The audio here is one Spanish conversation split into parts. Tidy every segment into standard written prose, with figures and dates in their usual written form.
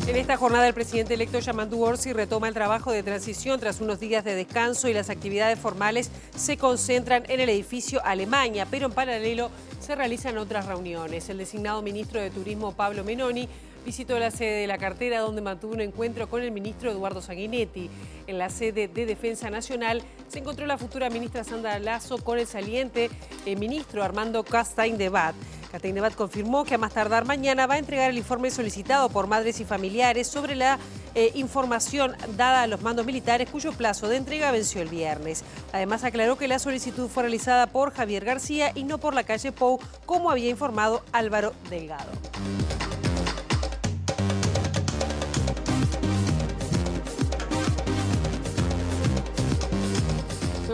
En esta jornada el presidente electo Yamandu Orsi retoma el trabajo de transición tras unos días de descanso y las actividades formales se concentran en el edificio Alemania, pero en paralelo se realizan otras reuniones. El designado ministro de Turismo Pablo Menoni visitó la sede de la cartera donde mantuvo un encuentro con el ministro Eduardo Sanguinetti. En la sede de Defensa Nacional se encontró la futura ministra Sandra Lasso con el saliente ministro Armando Castaing-Debat. Castaing-Debat confirmó que a más tardar mañana va a entregar el informe solicitado por madres y familiares sobre la información dada a los mandos militares cuyo plazo de entrega venció el viernes. Además aclaró que la solicitud fue realizada por Javier García y no por la calle Pou, como había informado Álvaro Delgado.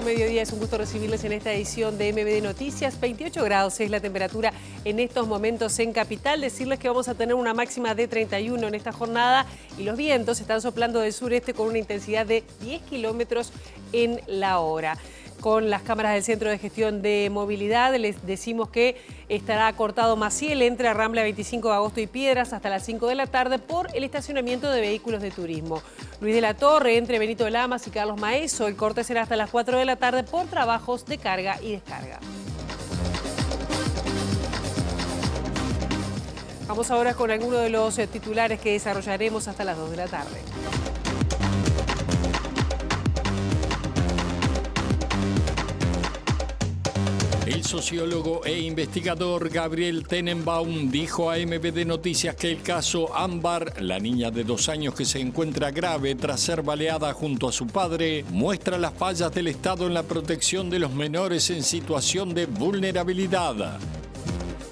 Mediodía, es un gusto recibirles en esta edición de MBD Noticias. 28 grados es la temperatura en estos momentos en Capital. Decirles que vamos a tener una máxima de 31 en esta jornada y los vientos están soplando del sureste con una intensidad de 10 kilómetros en la hora. Con las cámaras del Centro de Gestión de Movilidad les decimos que estará cortado Maciel entre Rambla 25 de Agosto y Piedras hasta las 5 de la tarde por el estacionamiento de vehículos de turismo. Luis de la Torre entre Benito Lamas y Carlos Maeso, el corte será hasta las 4 de la tarde por trabajos de carga y descarga. Vamos ahora con algunos de los titulares que desarrollaremos hasta las 2 de la tarde. El sociólogo e investigador Gabriel Tenenbaum dijo a MBD Noticias que el caso Ámbar, la niña de 2 años que se encuentra grave tras ser baleada junto a su padre, muestra las fallas del Estado en la protección de los menores en situación de vulnerabilidad.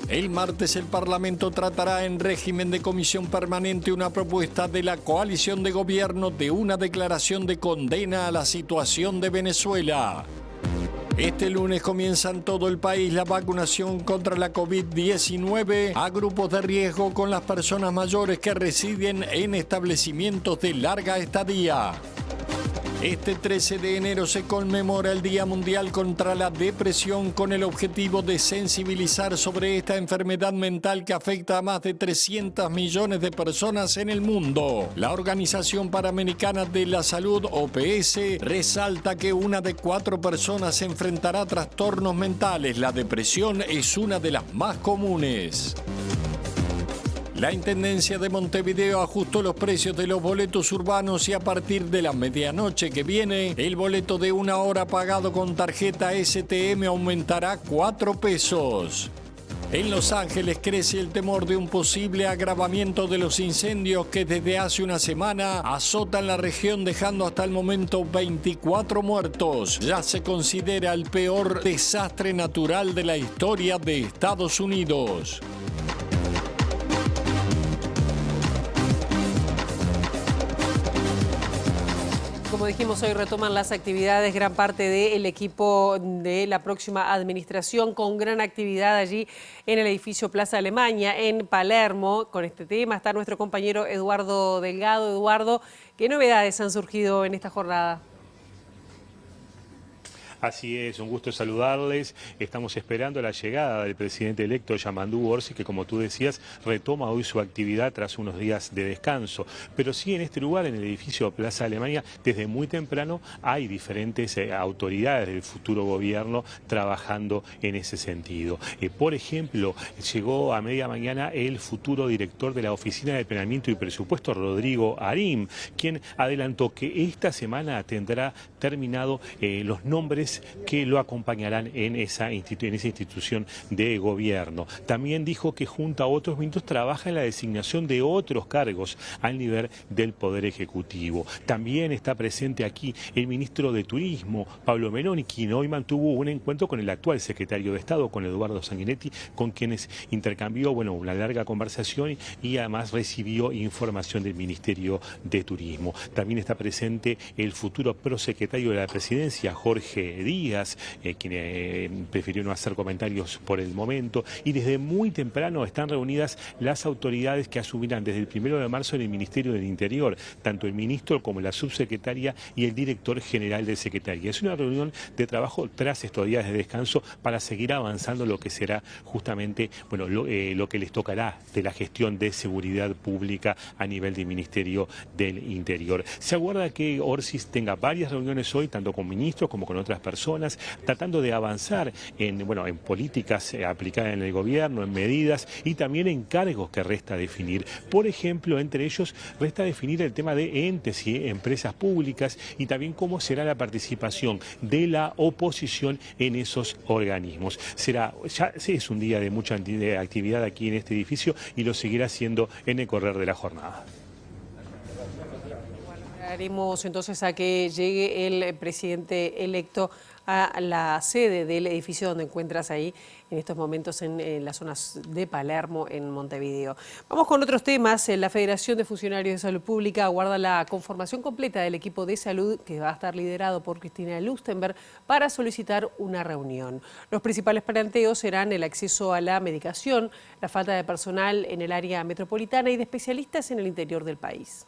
El martes el Parlamento tratará en régimen de comisión permanente una propuesta de la coalición de gobierno de una declaración de condena a la situación de Venezuela. Este lunes comienza en todo el país la vacunación contra la COVID-19 a grupos de riesgo con las personas mayores que residen en establecimientos de larga estadía. Este 13 de enero se conmemora el Día Mundial contra la Depresión con el objetivo de sensibilizar sobre esta enfermedad mental que afecta a más de 300 millones de personas en el mundo. La Organización Panamericana de la Salud, OPS, resalta que 1 de 4 personas enfrentará trastornos mentales. La depresión es una de las más comunes. La Intendencia de Montevideo ajustó los precios de los boletos urbanos y a partir de la medianoche que viene, el boleto de 1 hora pagado con tarjeta STM aumentará 4 pesos. En Los Ángeles crece el temor de un posible agravamiento de los incendios que desde hace una semana azotan la región dejando hasta el momento 24 muertos. Ya se considera el peor desastre natural de la historia de Estados Unidos. Como dijimos, hoy retoman las actividades gran parte del equipo de la próxima administración con gran actividad allí en el edificio Plaza Alemania en Palermo. Con este tema está nuestro compañero Eduardo Delgado. Eduardo, ¿qué novedades han surgido en esta jornada? Así es, un gusto saludarles. Estamos esperando la llegada del presidente electo Yamandu Orsi, que como tú decías, retoma hoy su actividad tras unos días de descanso. Pero sí, en este lugar, en el edificio Plaza Alemania, desde muy temprano hay diferentes autoridades del futuro gobierno trabajando en ese sentido. Por ejemplo, llegó a media mañana el futuro director de la Oficina de Planeamiento y Presupuesto, Rodrigo Arim, quien adelantó que esta semana tendrá terminado los nombres que lo acompañarán en esa institución de gobierno. También dijo que junto a otros ministros trabaja en la designación de otros cargos al nivel del Poder Ejecutivo. También está presente aquí el ministro de Turismo, Pablo Menoni, quien hoy mantuvo un encuentro con el actual secretario de Estado, con Eduardo Sanguinetti, con quienes intercambió una larga conversación y además recibió información del Ministerio de Turismo. También está presente el futuro prosecretario de la Presidencia, Jorge Díaz, quien prefirió no hacer comentarios por el momento, y desde muy temprano están reunidas las autoridades que asumirán desde el 1 de marzo en el Ministerio del Interior, tanto el ministro como la subsecretaria y el director general de Secretaría. Es una reunión de trabajo tras estos días de descanso para seguir avanzando lo que será justamente lo que les tocará de la gestión de seguridad pública a nivel del Ministerio del Interior. Se aguarda que Orsi tenga varias reuniones hoy, tanto con ministros como con otras personas, tratando de avanzar en políticas aplicadas en el gobierno, en medidas y también en cargos que resta definir. Por ejemplo, entre ellos resta definir el tema de entes y empresas públicas y también cómo será la participación de la oposición en esos organismos. Ya es un día de mucha actividad aquí en este edificio y lo seguirá siendo en el correr de la jornada. Haremos entonces a que llegue el presidente electo a la sede del edificio donde encuentras ahí en estos momentos en las zonas de Palermo, en Montevideo. Vamos con otros temas. La Federación de Funcionarios de Salud Pública aguarda la conformación completa del equipo de salud que va a estar liderado por Cristina Lustenberg para solicitar una reunión. Los principales planteos serán el acceso a la medicación, la falta de personal en el área metropolitana y de especialistas en el interior del país.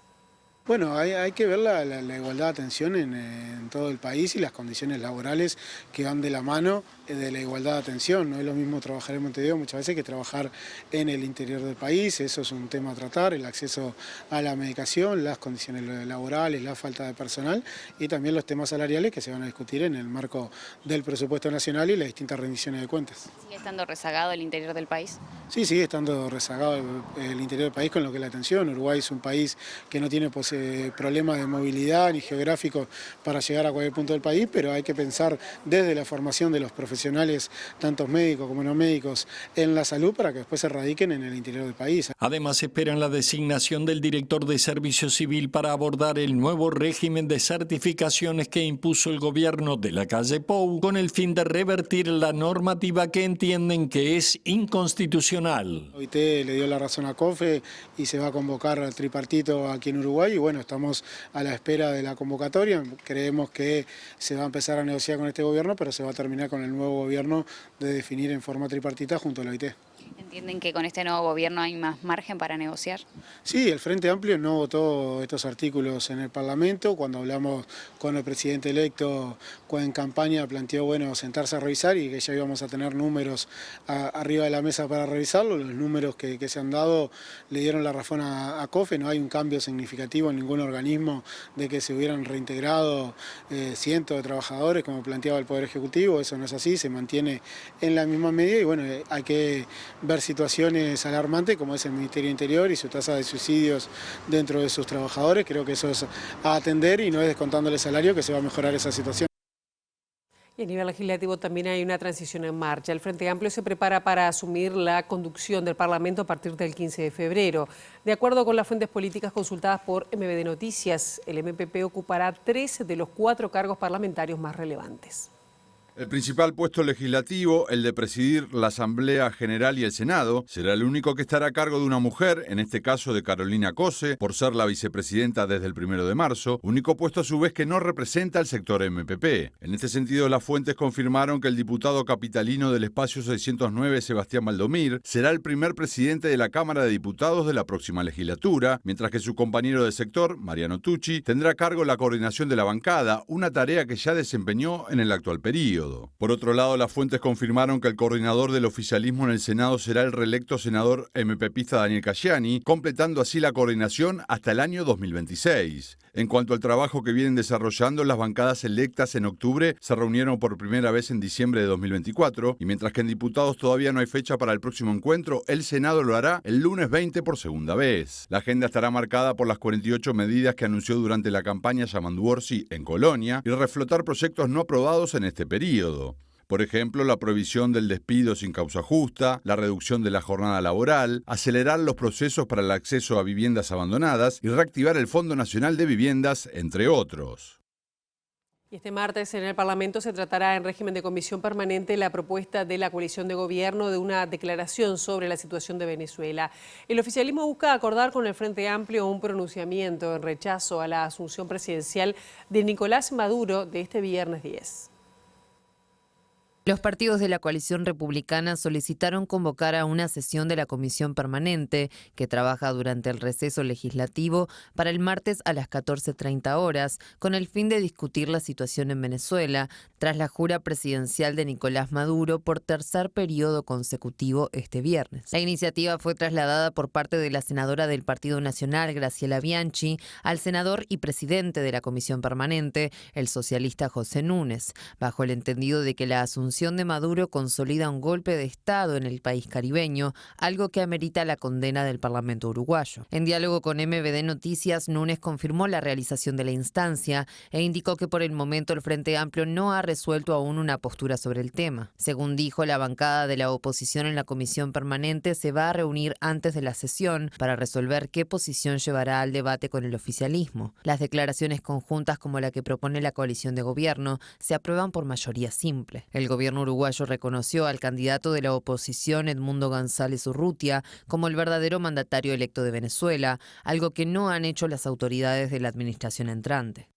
Bueno, hay que ver la igualdad de atención en todo el país y las condiciones laborales que van de la mano de la igualdad de atención. No es lo mismo trabajar en Montevideo muchas veces que trabajar en el interior del país. Eso es un tema a tratar, el acceso a la medicación, las condiciones laborales, la falta de personal y también los temas salariales que se van a discutir en el marco del presupuesto nacional y las distintas rendiciones de cuentas. ¿Sigue estando rezagado el interior del país? Sí, sigue estando rezagado el interior del país con lo que es la atención. Uruguay es un país que no tiene problemas de movilidad ni geográficos para llegar a cualquier punto del país, pero hay que pensar desde la formación de los profesionales, tanto médicos como no médicos, en la salud para que después se radiquen en el interior del país. Además, esperan la designación del director de Servicio Civil para abordar el nuevo régimen de certificaciones que impuso el gobierno de la calle Pou, con el fin de revertir la normativa que entienden que es inconstitucional. OIT le dio la razón a COFE y se va a convocar al tripartito aquí en Uruguay y bueno, estamos a la espera de la convocatoria. Creemos que se va a empezar a negociar con este gobierno, pero se va a terminar con el nuevo gobierno de definir en forma tripartita junto a la OIT. ¿Entienden que con este nuevo gobierno hay más margen para negociar? Sí, el Frente Amplio no votó estos artículos en el Parlamento. Cuando hablamos con el presidente electo en campaña planteó sentarse a revisar y que ya íbamos a tener números arriba de la mesa para revisarlo. Los números que se han dado le dieron la razón a COFE. No hay un cambio significativo en ningún organismo de que se hubieran reintegrado cientos de trabajadores como planteaba el Poder Ejecutivo. Eso no es así, se mantiene en la misma medida y bueno, hay que ver situaciones alarmantes como es el Ministerio Interior y su tasa de suicidios dentro de sus trabajadores. Creo que eso es a atender y no es descontándole salario que se va a mejorar esa situación. Y a nivel legislativo también hay una transición en marcha. El Frente Amplio se prepara para asumir la conducción del Parlamento a partir del 15 de febrero. De acuerdo con las fuentes políticas consultadas por MBD Noticias, el MPP ocupará 3 de los 4 cargos parlamentarios más relevantes. El principal puesto legislativo, el de presidir la Asamblea General y el Senado, será el único que estará a cargo de una mujer, en este caso de Carolina Cose, por ser la vicepresidenta desde el 1 de marzo, único puesto a su vez que no representa al sector MPP. En este sentido, las fuentes confirmaron que el diputado capitalino del espacio 609, Sebastián Valdomir, será el primer presidente de la Cámara de Diputados de la próxima legislatura, mientras que su compañero de sector, Mariano Tucci, tendrá a cargo la coordinación de la bancada, una tarea que ya desempeñó en el actual período. Por otro lado, las fuentes confirmaron que el coordinador del oficialismo en el Senado será el reelecto senador MPPista Daniel Cayani, completando así la coordinación hasta el año 2026. En cuanto al trabajo que vienen desarrollando, las bancadas electas en octubre se reunieron por primera vez en diciembre de 2024 y mientras que en diputados todavía no hay fecha para el próximo encuentro, el Senado lo hará el lunes 20 por segunda vez. La agenda estará marcada por las 48 medidas que anunció durante la campaña Yamandu Orsi en Colonia y reflotar proyectos no aprobados en este periodo. Por ejemplo, la prohibición del despido sin causa justa, la reducción de la jornada laboral, acelerar los procesos para el acceso a viviendas abandonadas y reactivar el Fondo Nacional de Viviendas, entre otros. Y este martes en el Parlamento se tratará en régimen de comisión permanente la propuesta de la coalición de gobierno de una declaración sobre la situación de Venezuela. El oficialismo busca acordar con el Frente Amplio un pronunciamiento en rechazo a la asunción presidencial de Nicolás Maduro de este viernes 10. Los partidos de la coalición republicana solicitaron convocar a una sesión de la Comisión Permanente, que trabaja durante el receso legislativo, para el martes a las 14:30 horas, con el fin de discutir la situación en Venezuela, tras la jura presidencial de Nicolás Maduro por tercer periodo consecutivo este viernes. La iniciativa fue trasladada por parte de la senadora del Partido Nacional, Graciela Bianchi, al senador y presidente de la Comisión Permanente, el socialista José Núñez, bajo el entendido de que la asunción de Maduro consolida un golpe de Estado en el país caribeño, algo que amerita la condena del Parlamento uruguayo. En diálogo con MVD Noticias, Núñez confirmó la realización de la instancia e indicó que por el momento el Frente Amplio no ha resuelto aún una postura sobre el tema. Según dijo, la bancada de la oposición en la Comisión Permanente se va a reunir antes de la sesión para resolver qué posición llevará al debate con el oficialismo. Las declaraciones conjuntas como la que propone la coalición de gobierno se aprueban por mayoría simple. El gobierno uruguayo reconoció al candidato de la oposición, Edmundo González Urrutia, como el verdadero mandatario electo de Venezuela, algo que no han hecho las autoridades de la administración entrante.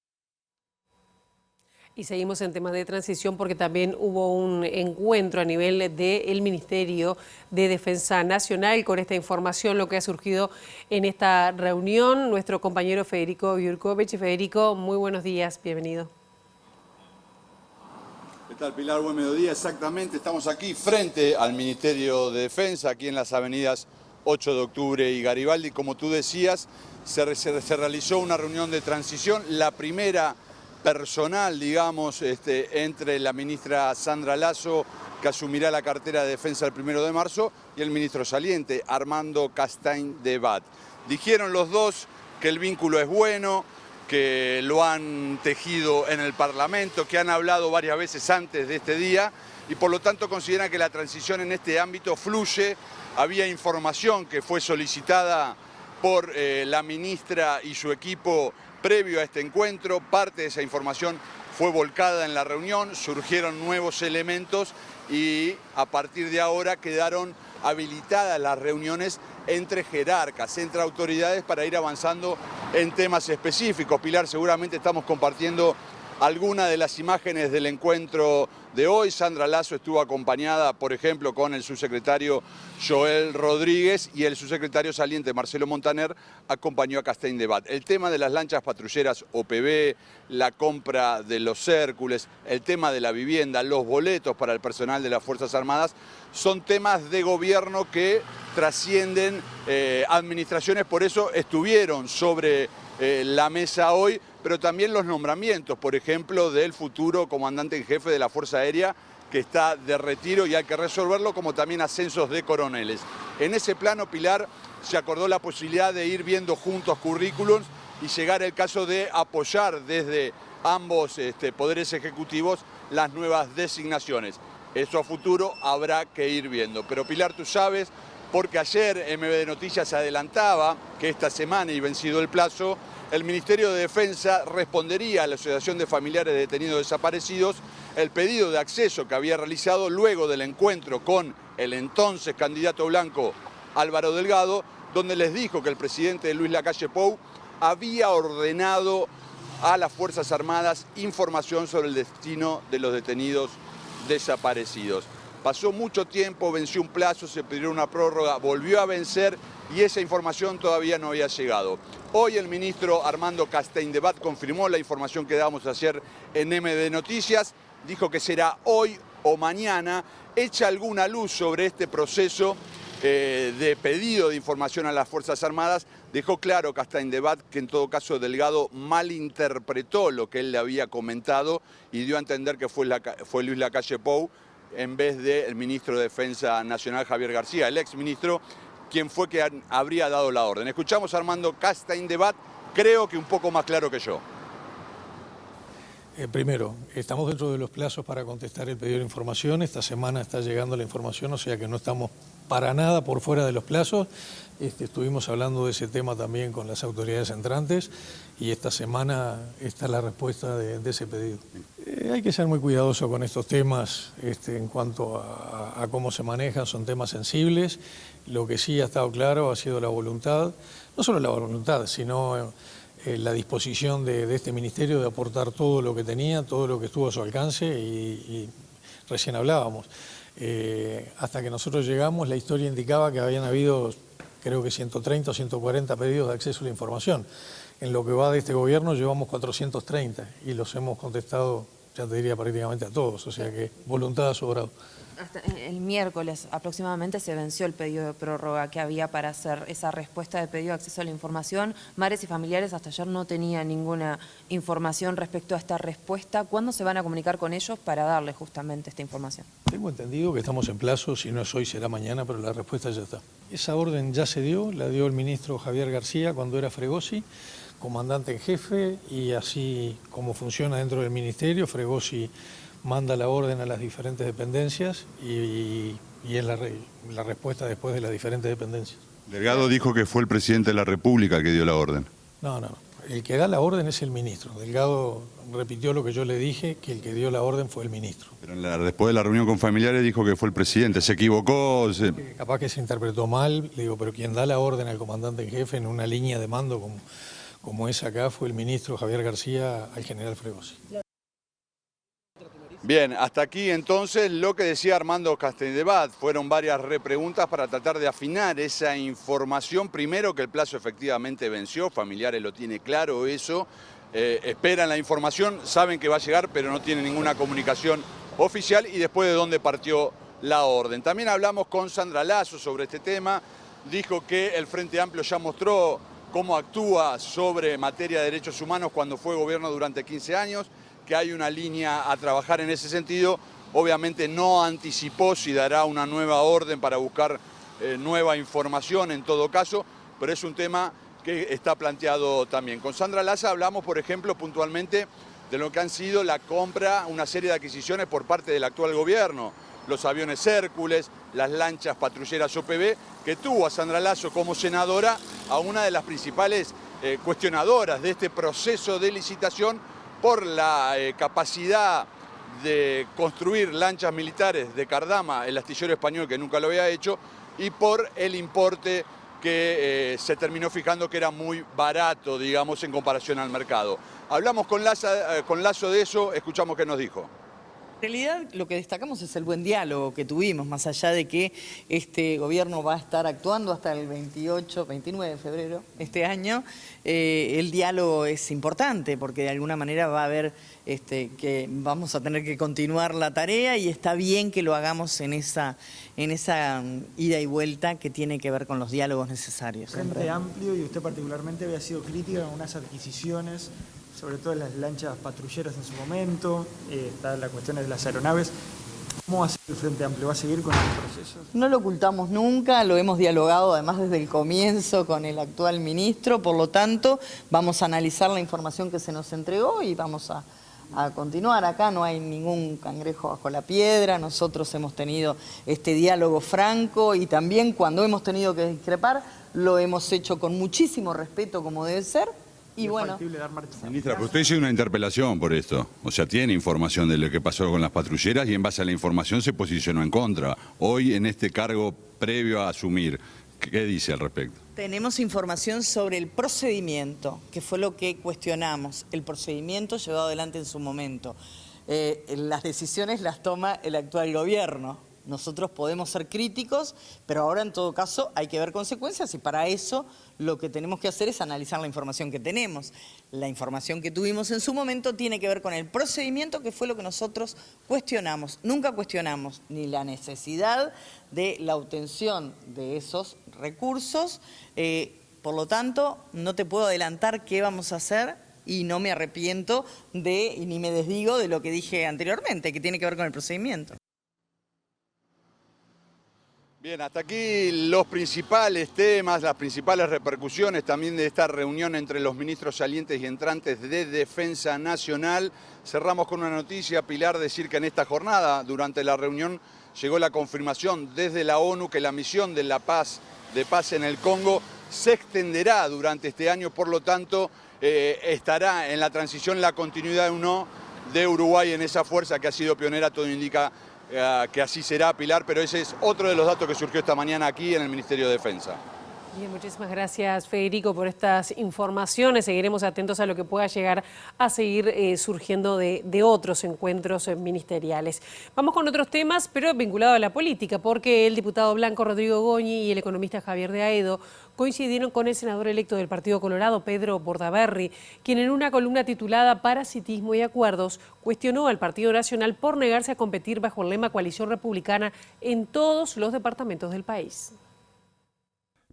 Y seguimos en temas de transición porque también hubo un encuentro a nivel del Ministerio de Defensa Nacional con esta información, lo que ha surgido en esta reunión. Nuestro compañero Federico Jurkovic. Federico, muy buenos días, bienvenido. ¿Qué tal, Pilar? Buen mediodía. Exactamente, estamos aquí frente al Ministerio de Defensa, aquí en las avenidas 8 de octubre y Garibaldi. Como tú decías, se realizó una reunión de transición, la primera personal, digamos, entre la ministra Sandra Lasso, que asumirá la cartera de Defensa el 1 de marzo, y el ministro saliente, Armando Castaing de Bad. Dijeron los dos que el vínculo es bueno, que lo han tejido en el Parlamento, que han hablado varias veces antes de este día y por lo tanto consideran que la transición en este ámbito fluye. Había información que fue solicitada por la ministra y su equipo previo a este encuentro. Parte de esa información fue volcada en la reunión, surgieron nuevos elementos y a partir de ahora quedaron habilitadas las reuniones entre jerarcas, entre autoridades para ir avanzando en temas específicos. Pilar, seguramente estamos compartiendo algunas de las imágenes del encuentro de hoy. Sandra Lasso estuvo acompañada, por ejemplo, con el subsecretario Joel Rodríguez y el subsecretario saliente Marcelo Montaner acompañó a Castaing de Bad. El tema de las lanchas patrulleras OPB, la compra de los Hércules, el tema de la vivienda, los boletos para el personal de las Fuerzas Armadas, son temas de gobierno que trascienden administraciones, por eso estuvieron sobre la mesa hoy, pero también los nombramientos, por ejemplo, del futuro comandante en jefe de la Fuerza Aérea, que está de retiro y hay que resolverlo, como también ascensos de coroneles. En ese plano, Pilar, se acordó la posibilidad de ir viendo juntos currículums y llegar el caso de apoyar desde ambos poderes ejecutivos las nuevas designaciones. Eso a futuro habrá que ir viendo. Pero Pilar, tú sabes, porque ayer MVD Noticias adelantaba que esta semana, y vencido el plazo, el Ministerio de Defensa respondería a la Asociación de Familiares de Detenidos Desaparecidos el pedido de acceso que había realizado luego del encuentro con el entonces candidato blanco Álvaro Delgado, donde les dijo que el presidente Luis Lacalle Pou había ordenado a las Fuerzas Armadas información sobre el destino de los detenidos desaparecidos. Pasó mucho tiempo, venció un plazo, se pidió una prórroga, volvió a vencer y esa información todavía no había llegado. Hoy el ministro Armando Castaing de Bad confirmó la información que dábamos ayer en MVD Noticias, dijo que será hoy o mañana, echa alguna luz sobre este proceso de pedido de información a las Fuerzas Armadas. Dejó claro Castaing de Bad que en todo caso Delgado malinterpretó lo que él le había comentado y dio a entender que fue Luis Lacalle Pou en vez del ministro de Defensa Nacional Javier García, el exministro, quien fue que habría dado la orden. Escuchamos a Armando Castaing de Bad, creo que un poco más claro que yo. Primero, estamos dentro de los plazos para contestar el pedido de información. Esta semana está llegando la información, o sea que no estamos para nada por fuera de los plazos. Estuvimos hablando de ese tema también con las autoridades entrantes y esta semana está la respuesta de ese pedido. Hay que ser muy cuidadoso con estos temas en cuanto a cómo se manejan, son temas sensibles. Lo que sí ha estado claro ha sido la voluntad, no solo la voluntad, sino la disposición de este ministerio de aportar todo lo que tenía, todo lo que estuvo a su alcance y recién hablábamos. Hasta que nosotros llegamos, la historia indicaba que habían habido, creo que 130 o 140 pedidos de acceso a la información. En lo que va de este gobierno llevamos 430 y los hemos contestado, ya te diría, prácticamente a todos, o sea que voluntad ha sobrado. Hasta el miércoles aproximadamente se venció el pedido de prórroga que había para hacer esa respuesta de pedido de acceso a la información. Madres y familiares hasta ayer no tenían ninguna información respecto a esta respuesta. ¿Cuándo se van a comunicar con ellos para darles justamente esta información? Tengo entendido que estamos en plazo, si no es hoy será mañana, pero la respuesta ya está. Esa orden ya se dio, la dio el ministro Javier García cuando era Fregosi, comandante en jefe, y así como funciona dentro del ministerio, Fregosi manda la orden a las diferentes dependencias y es la respuesta después de las diferentes dependencias. Delgado dijo que fue el presidente de la República el que dio la orden. No. El que da la orden es el ministro. Delgado repitió lo que yo le dije, que el que dio la orden fue el ministro. Pero después de la reunión con familiares dijo que fue el presidente. ¿Se equivocó? Capaz que se interpretó mal, le digo, pero quien da la orden al comandante en jefe en una línea de mando como es acá fue el ministro Javier García al general Fregosi. Bien, hasta aquí entonces lo que decía Armando Castelldebat. Fueron varias repreguntas para tratar de afinar esa información. Primero, que el plazo efectivamente venció, familiares lo tiene claro eso. Esperan la información, saben que va a llegar, pero no tienen ninguna comunicación oficial. Y después de dónde partió la orden. También hablamos con Sandra Lasso sobre este tema. Dijo que el Frente Amplio ya mostró cómo actúa sobre materia de derechos humanos cuando fue gobierno durante 15 años. Que hay una línea a trabajar en ese sentido. Obviamente no anticipó si dará una nueva orden para buscar nueva información en todo caso, pero es un tema que está planteado también. Con Sandra Lasso hablamos, por ejemplo, puntualmente de lo que han sido la compra, una serie de adquisiciones por parte del actual gobierno. Los aviones Hércules, las lanchas patrulleras OPV, que tuvo a Sandra Lasso como senadora, a una de las principales cuestionadoras de este proceso de licitación, por la capacidad de construir lanchas militares de Cardama, el astillero español que nunca lo había hecho, y por el importe que se terminó fijando que era muy barato, digamos, en comparación al mercado. Hablamos con Lasso de eso, escuchamos qué nos dijo. En realidad lo que destacamos es el buen diálogo que tuvimos, más allá de que este gobierno va a estar actuando hasta el 29 de febrero este año. El diálogo es importante porque de alguna manera va a haber que vamos a tener que continuar la tarea y está bien que lo hagamos en esa ida y vuelta que tiene que ver con los diálogos necesarios. Frente Amplio, y usted particularmente, había sido crítica con unas adquisiciones, sobre todo las lanchas patrulleras en su momento, está la cuestión de las aeronaves. ¿Cómo va a ser el Frente Amplio? ¿Va a seguir con el proceso? No lo ocultamos nunca, lo hemos dialogado además desde el comienzo con el actual ministro, por lo tanto vamos a analizar la información que se nos entregó y vamos a continuar. Acá no hay ningún cangrejo bajo la piedra, nosotros hemos tenido este diálogo franco y también cuando hemos tenido que discrepar lo hemos hecho con muchísimo respeto como debe ser. Y bueno, ministra, pero usted hizo una interpelación por esto, o sea, tiene información de lo que pasó con las patrulleras y en base a la información se posicionó en contra. Hoy, en este cargo previo a asumir, ¿qué dice al respecto? tenemos información sobre el procedimiento, que fue lo que cuestionamos, el procedimiento llevado adelante en su momento. Las decisiones las toma el actual gobierno. Nosotros podemos ser críticos, pero ahora en todo caso hay que ver consecuencias y para eso lo que tenemos que hacer es analizar la información que tenemos. La información que tuvimos en su momento tiene que ver con el procedimiento, que fue lo que nosotros cuestionamos. Nunca cuestionamos ni la necesidad de la obtención de esos recursos. Por lo tanto, no te puedo adelantar qué vamos a hacer y no me arrepiento ni me desdigo de lo que dije anteriormente, que tiene que ver con el procedimiento. Bien, hasta aquí los principales temas, las principales repercusiones también de esta reunión entre los ministros salientes y entrantes de Defensa Nacional. Cerramos con una noticia, Pilar, decir que en esta jornada, durante la reunión, llegó la confirmación desde la ONU que la misión de paz en el Congo se extenderá durante este año, por lo tanto, estará en la transición la continuidad o no de Uruguay en esa fuerza que ha sido pionera, todo indica que así será, Pilar, pero ese es otro de los datos que surgió esta mañana aquí en el Ministerio de Defensa. Bien, muchísimas gracias, Federico, por estas informaciones. Seguiremos atentos a lo que pueda llegar a seguir surgiendo de otros encuentros ministeriales. Vamos con otros temas, pero vinculados a la política, porque el diputado blanco Rodrigo Goñi y el economista Javier de Aedo coincidieron con el senador electo del Partido Colorado, Pedro Bordaberry, quien en una columna titulada Parasitismo y Acuerdos cuestionó al Partido Nacional por negarse a competir bajo el lema Coalición Republicana en todos los departamentos del país.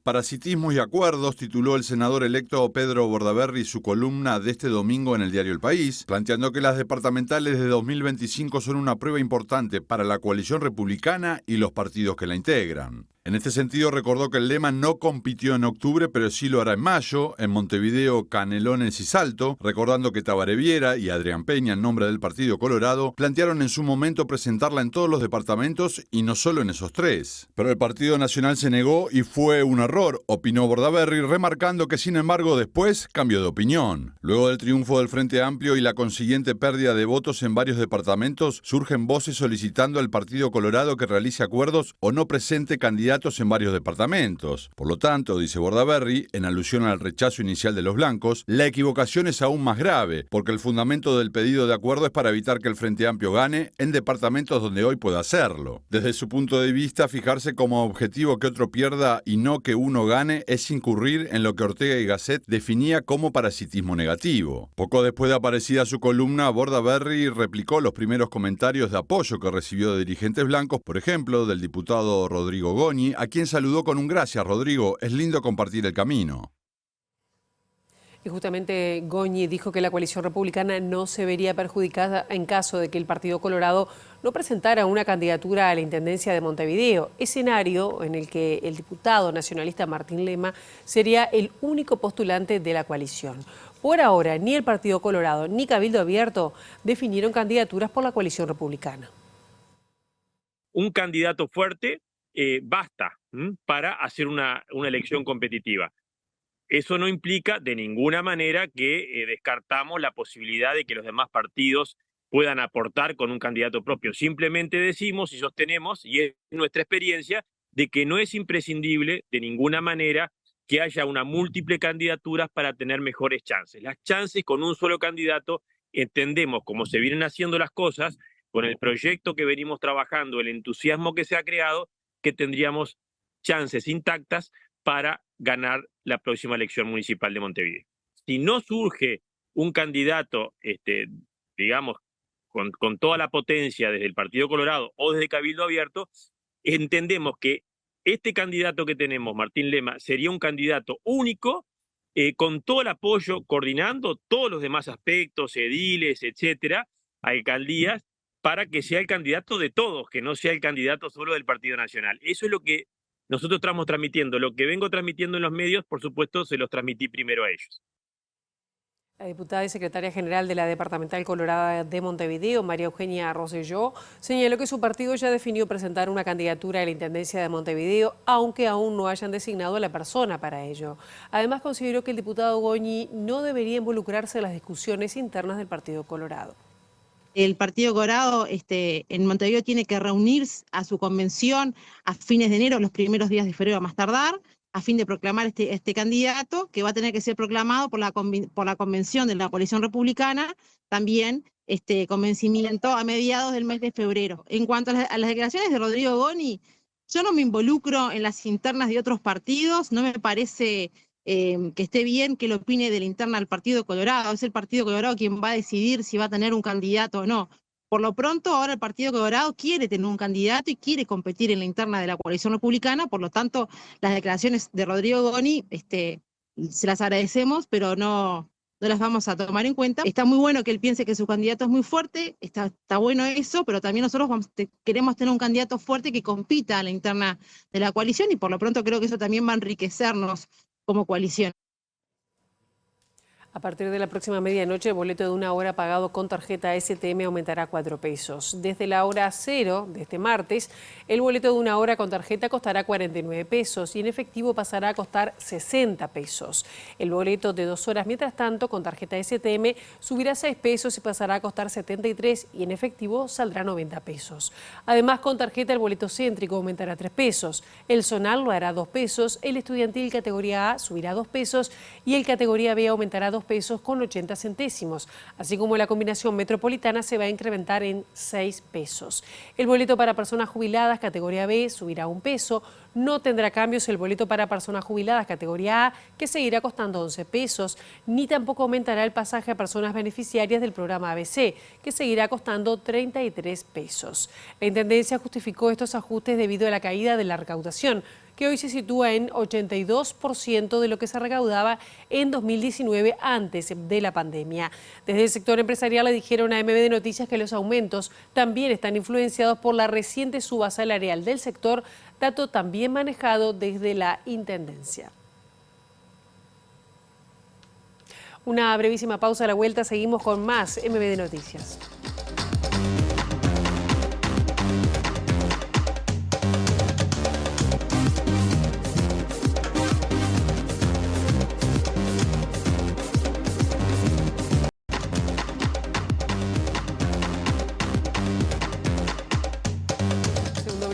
Parasitismo y acuerdos, tituló el senador electo Pedro Bordaberry su columna de este domingo en el diario El País, planteando que las departamentales de 2025 son una prueba importante para la coalición republicana y los partidos que la integran. En este sentido, recordó que el lema no compitió en octubre, pero sí lo hará en mayo, en Montevideo, Canelones y Salto, recordando que Tabaré Viera y Adrián Peña, en nombre del Partido Colorado, plantearon en su momento presentarla en todos los departamentos y no solo en esos 3. Pero el Partido Nacional se negó y fue un error, opinó Bordaberry, remarcando que sin embargo después cambió de opinión. Luego del triunfo del Frente Amplio y la consiguiente pérdida de votos en varios departamentos, surgen voces solicitando al Partido Colorado que realice acuerdos o no presente candidatos en varios departamentos. Por lo tanto, dice Bordaberry, en alusión al rechazo inicial de los blancos, la equivocación es aún más grave, porque el fundamento del pedido de acuerdo es para evitar que el Frente Amplio gane en departamentos donde hoy pueda hacerlo. Desde su punto de vista, fijarse como objetivo que otro pierda y no que uno gane es incurrir en lo que Ortega y Gasset definía como parasitismo negativo. Poco después de aparecida su columna, Bordaberry replicó los primeros comentarios de apoyo que recibió de dirigentes blancos, por ejemplo, del diputado Rodrigo Goñi, a quien saludó con un gracias, Rodrigo, es lindo compartir el camino. Y justamente Goñi dijo que la coalición republicana no se vería perjudicada en caso de que el Partido Colorado no presentara una candidatura a la Intendencia de Montevideo, escenario en el que el diputado nacionalista Martín Lema sería el único postulante de la coalición. Por ahora, ni el Partido Colorado ni Cabildo Abierto definieron candidaturas por la coalición republicana. Un candidato fuerte basta para hacer una elección competitiva. Eso no implica de ninguna manera que descartamos la posibilidad de que los demás partidos puedan aportar con un candidato propio. Simplemente decimos y sostenemos, y es nuestra experiencia, de que no es imprescindible de ninguna manera que haya una múltiple candidaturas para tener mejores chances. Las chances con un solo candidato, entendemos como se vienen haciendo las cosas, con el proyecto que venimos trabajando, el entusiasmo que se ha creado, que tendríamos chances intactas para ganar la próxima elección municipal de Montevideo. Si no surge un candidato, digamos, con toda la potencia desde el Partido Colorado o desde Cabildo Abierto, entendemos que este candidato que tenemos, Martín Lema, sería un candidato único, con todo el apoyo, coordinando todos los demás aspectos, ediles, etcétera, alcaldías, para que sea el candidato de todos, que no sea el candidato solo del Partido Nacional. Eso es lo que nosotros estamos transmitiendo. Lo que vengo transmitiendo en los medios, por supuesto, se los transmití primero a ellos. La diputada y secretaria general de la Departamental Colorada de Montevideo, María Eugenia Rosselló, señaló que su partido ya definió presentar una candidatura a la Intendencia de Montevideo, aunque aún no hayan designado a la persona para ello. Además, consideró que el diputado Goñi no debería involucrarse en las discusiones internas del Partido Colorado. El Partido Colorado en Montevideo tiene que reunirse a su convención a fines de enero, los primeros días de febrero a más tardar, a fin de proclamar este candidato, que va a tener que ser proclamado por la convención de la coalición republicana, también convencimiento a mediados del mes de febrero. En cuanto a las declaraciones de Rodrigo Goñi, yo no me involucro en las internas de otros partidos, no me parece que esté bien que lo opine de la interna del Partido Colorado. Es el Partido Colorado quien va a decidir si va a tener un candidato o no. Por lo pronto, ahora el Partido Colorado quiere tener un candidato y quiere competir en la interna de la coalición republicana, por lo tanto, las declaraciones de Rodrigo Goñi se las agradecemos, pero no las vamos a tomar en cuenta. Está muy bueno que él piense que su candidato es muy fuerte, está bueno eso, pero también nosotros queremos tener un candidato fuerte que compita en la interna de la coalición y por lo pronto creo que eso también va a enriquecernos como coalición. A partir de la próxima medianoche, el boleto de 1 hora pagado con tarjeta STM aumentará 4 pesos. Desde la hora 0 de este martes, el boleto de 1 hora con tarjeta costará 49 pesos y en efectivo pasará a costar 60 pesos. El boleto de 2 horas, mientras tanto, con tarjeta STM subirá 6 pesos y pasará a costar 73 y en efectivo saldrá 90 pesos. Además, con tarjeta el boleto céntrico aumentará 3 pesos, el zonal lo hará 2 pesos, el estudiantil categoría A subirá 2 pesos y el categoría B aumentará 2 pesos con 80 centésimos, así como la combinación metropolitana se va a incrementar en 6 pesos. El boleto para personas jubiladas categoría B subirá 1 peso, no tendrá cambios el boleto para personas jubiladas categoría A, que seguirá costando 11 pesos, ni tampoco aumentará el pasaje a personas beneficiarias del programa ABC, que seguirá costando 33 pesos. La Intendencia justificó estos ajustes debido a la caída de la recaudación, que hoy se sitúa en 82% de lo que se recaudaba en 2019 antes de la pandemia. Desde el sector empresarial le dijeron a MBD Noticias que los aumentos también están influenciados por la reciente suba salarial del sector, dato también manejado desde la Intendencia. Una brevísima pausa, a la vuelta seguimos con más MBD Noticias.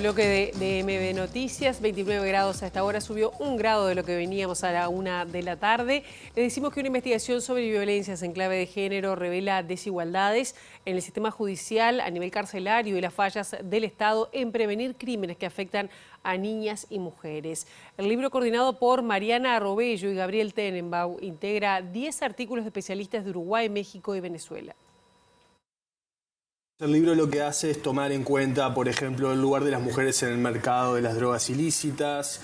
Bloque de MB Noticias, 29 grados a esta hora, subió 1 grado de lo que veníamos a la 1 de la tarde. Le decimos que una investigación sobre violencias en clave de género revela desigualdades en el sistema judicial a nivel carcelario y las fallas del Estado en prevenir crímenes que afectan a niñas y mujeres. El libro, coordinado por Mariana Robello y Gabriel Tenenbaum, integra 10 artículos de especialistas de Uruguay, México y Venezuela. El libro lo que hace es tomar en cuenta, por ejemplo, el lugar de las mujeres en el mercado de las drogas ilícitas,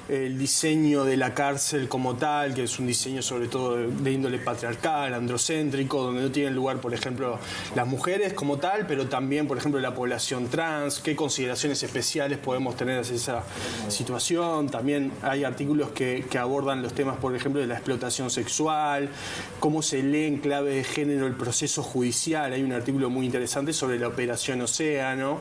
el diseño de la cárcel como tal, que es un diseño sobre todo de índole patriarcal, androcéntrico, donde no tienen lugar, por ejemplo, las mujeres como tal, pero también, por ejemplo, la población trans, qué consideraciones especiales podemos tener hacia esa situación. También hay artículos que abordan los temas, por ejemplo, de la explotación sexual, cómo se lee en clave de género el proceso judicial. Hay un artículo muy interesante sobre la Operación Océano,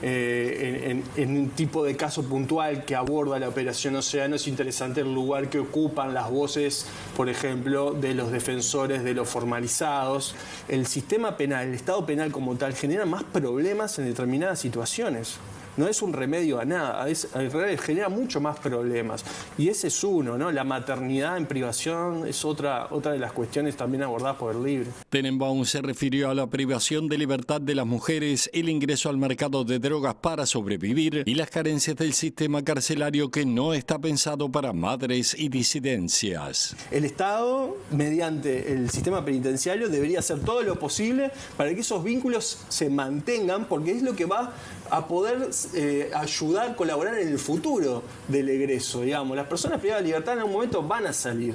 en un tipo de caso puntual que aborda la Operación Océano. Es interesante el lugar que ocupan las voces, por ejemplo, de los defensores de los formalizados. El sistema penal, el Estado penal como tal, genera más problemas en determinadas situaciones. No es un remedio a nada, al revés, genera mucho más problemas. Y ese es uno, ¿no? La maternidad en privación es otra de las cuestiones también abordadas por el libro. Tenenbaum se refirió a la privación de libertad de las mujeres, el ingreso al mercado de drogas para sobrevivir y las carencias del sistema carcelario que no está pensado para madres y disidencias. El Estado, mediante el sistema penitenciario, debería hacer todo lo posible para que esos vínculos se mantengan, porque es lo que va a poder ayudar, colaborar en el futuro del egreso, digamos. Las personas privadas de libertad en algún momento van a salir.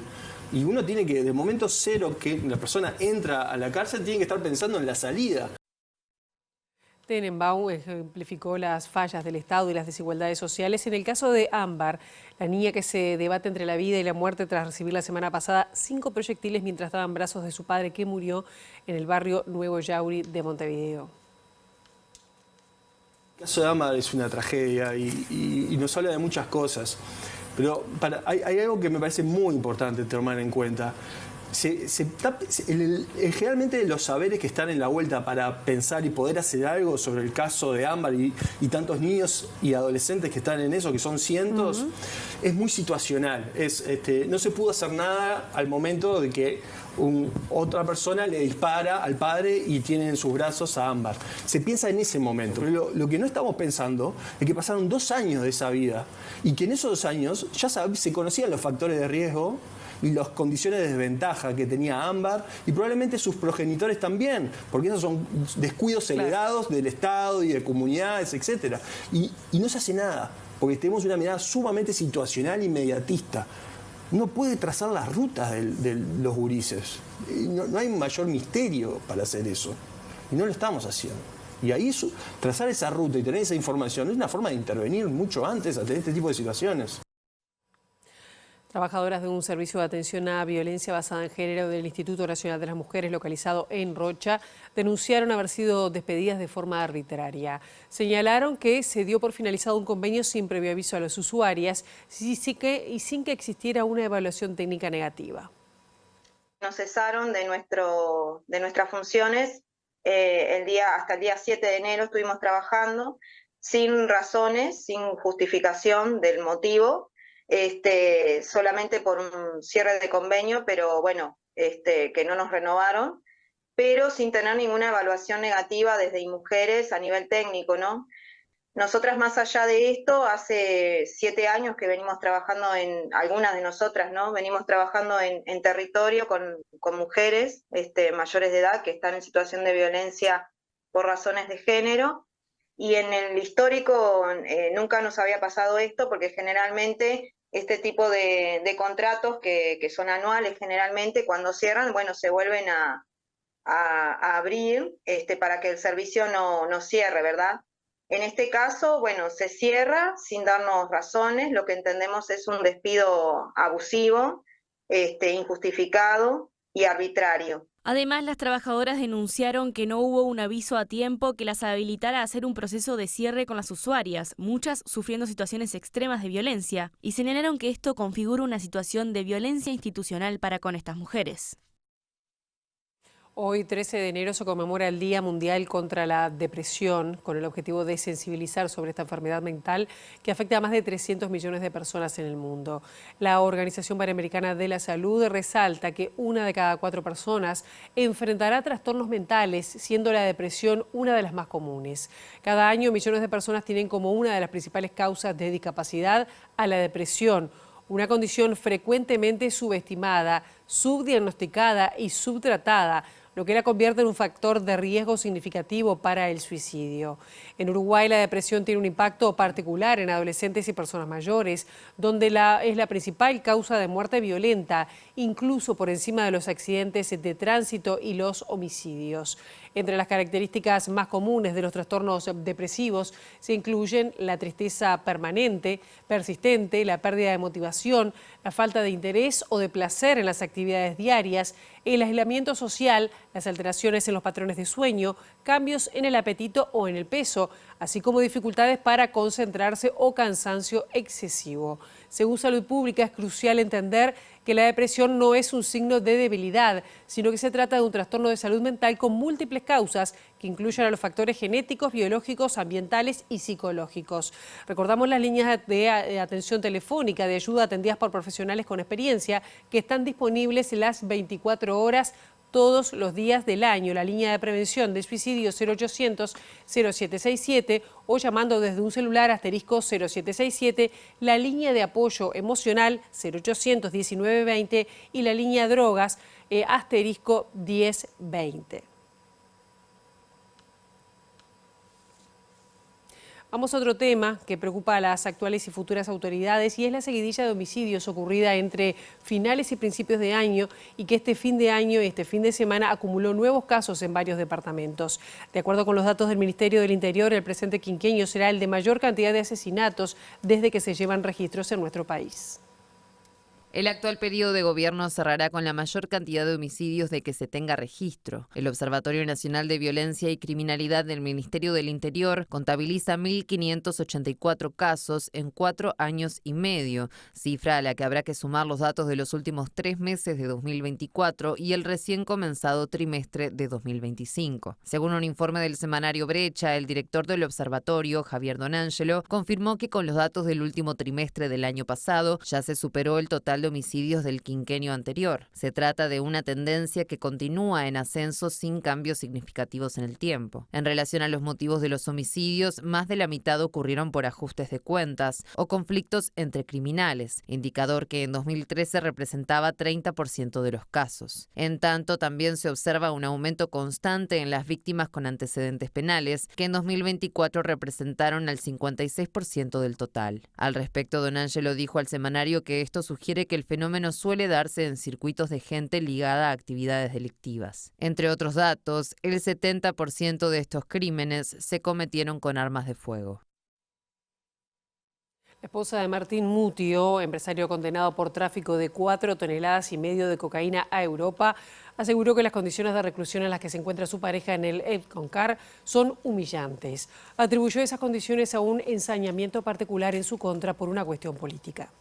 Y uno tiene que, de momento cero que la persona entra a la cárcel, tiene que estar pensando en la salida. Tenenbaum ejemplificó las fallas del Estado y las desigualdades sociales. En el caso de Ámbar, la niña que se debate entre la vida y la muerte tras recibir la semana pasada 5 proyectiles mientras estaba en brazos de su padre, que murió en el barrio Nuevo Yauri de Montevideo. El caso de Ámbar es una tragedia y nos habla de muchas cosas, pero hay algo que me parece muy importante tomar en cuenta. Generalmente los saberes que están en la vuelta para pensar y poder hacer algo sobre el caso de Ámbar y tantos niños y adolescentes que están en eso, que son cientos, es muy situacional. No se pudo hacer nada al momento de que otra persona le dispara al padre y tiene en sus brazos a Ámbar. Se piensa en ese momento. Pero lo que no estamos pensando es que pasaron 2 años de esa vida y que en esos 2 años ya se conocían los factores de riesgo y las condiciones de desventaja que tenía Ámbar y probablemente sus progenitores también, porque esos son descuidos heredados del Estado y de comunidades, etc. Y no se hace nada, porque tenemos una mirada sumamente situacional e inmediatista. No puede trazar las rutas de los gurises. No hay mayor misterio para hacer eso. Y no lo estamos haciendo. Y ahí trazar esa ruta y tener esa información es una forma de intervenir mucho antes ante este tipo de situaciones. Trabajadoras de un servicio de atención a violencia basada en género del Instituto Nacional de las Mujeres, localizado en Rocha, denunciaron haber sido despedidas de forma arbitraria. Señalaron que se dio por finalizado un convenio sin previo aviso a las usuarias y sin que existiera una evaluación técnica negativa. Nos cesaron de nuestras funciones hasta el día 7 de enero estuvimos trabajando sin razones, sin justificación del motivo. Solamente por un cierre de convenio, pero bueno, que no nos renovaron, pero sin tener ninguna evaluación negativa desde IMujeres a nivel técnico, ¿no? Nosotras, más allá de esto, hace 7 años que venimos trabajando algunas de nosotras, ¿no? Venimos trabajando en territorio con mujeres mayores de edad que están en situación de violencia por razones de género, y en el histórico nunca nos había pasado esto, porque generalmente este tipo de contratos que son anuales generalmente, cuando cierran, bueno, se vuelven a abrir para que el servicio no cierre, ¿verdad? En este caso, bueno, se cierra sin darnos razones. Lo que entendemos es un despido abusivo, injustificado y arbitrario. Además, las trabajadoras denunciaron que no hubo un aviso a tiempo que las habilitara a hacer un proceso de cierre con las usuarias, muchas sufriendo situaciones extremas de violencia, y señalaron que esto configura una situación de violencia institucional para con estas mujeres. Hoy, 13 de enero, se conmemora el Día Mundial contra la Depresión, con el objetivo de sensibilizar sobre esta enfermedad mental que afecta a más de 300 millones de personas en el mundo. La Organización Panamericana de la Salud resalta que 1 de cada 4 personas enfrentará trastornos mentales, siendo la depresión una de las más comunes. Cada año, millones de personas tienen como una de las principales causas de discapacidad a la depresión, una condición frecuentemente subestimada, subdiagnosticada y subtratada, lo que la convierte en un factor de riesgo significativo para el suicidio. En Uruguay, la depresión tiene un impacto particular en adolescentes y personas mayores, donde es la principal causa de muerte violenta, incluso por encima de los accidentes de tránsito y los homicidios. Entre las características más comunes de los trastornos depresivos se incluyen la tristeza permanente, persistente, la pérdida de motivación, la falta de interés o de placer en las actividades diarias, el aislamiento social, las alteraciones en los patrones de sueño, cambios en el apetito o en el peso, así como dificultades para concentrarse o cansancio excesivo. Según Salud Pública, es crucial entender que la depresión no es un signo de debilidad, sino que se trata de un trastorno de salud mental con múltiples causas que incluyen a los factores genéticos, biológicos, ambientales y psicológicos. Recordamos las líneas de atención telefónica de ayuda atendidas por profesionales con experiencia que están disponibles las 24 horas todos los días del año. La línea de prevención de suicidio 0800-0767 o llamando desde un celular *0767, la línea de apoyo emocional 0800-1920 y la línea de drogas *1020. Vamos a otro tema que preocupa a las actuales y futuras autoridades, y es la seguidilla de homicidios ocurrida entre finales y principios de año, y que este fin de año y este fin de semana acumuló nuevos casos en varios departamentos. De acuerdo con los datos del Ministerio del Interior, el presente quinquenio será el de mayor cantidad de asesinatos desde que se llevan registros en nuestro país. El actual periodo de gobierno cerrará con la mayor cantidad de homicidios de que se tenga registro. El Observatorio Nacional de Violencia y Criminalidad del Ministerio del Interior contabiliza 1.584 casos en 4 años y medio, cifra a la que habrá que sumar los datos de los últimos 3 meses de 2024 y el recién comenzado trimestre de 2025. Según un informe del semanario Brecha, el director del observatorio, Javier Donangelo, confirmó que con los datos del último trimestre del año pasado ya se superó el total de homicidios del quinquenio anterior. Se trata de una tendencia que continúa en ascenso sin cambios significativos en el tiempo. En relación a los motivos de los homicidios, más de la mitad ocurrieron por ajustes de cuentas o conflictos entre criminales, indicador que en 2013 representaba 30% de los casos. En tanto, también se observa un aumento constante en las víctimas con antecedentes penales, que en 2024 representaron el 56% del total. Al respecto, Donangelo dijo al semanario que esto sugiere que el fenómeno suele darse en circuitos de gente ligada a actividades delictivas. Entre otros datos, el 70% de estos crímenes se cometieron con armas de fuego. Esposa de Martín Mutio, empresario condenado por tráfico de 4,5 toneladas de cocaína a Europa, aseguró que las condiciones de reclusión en las que se encuentra su pareja en el Evkoncar son humillantes. Atribuyó esas condiciones a un ensañamiento particular en su contra por una cuestión política.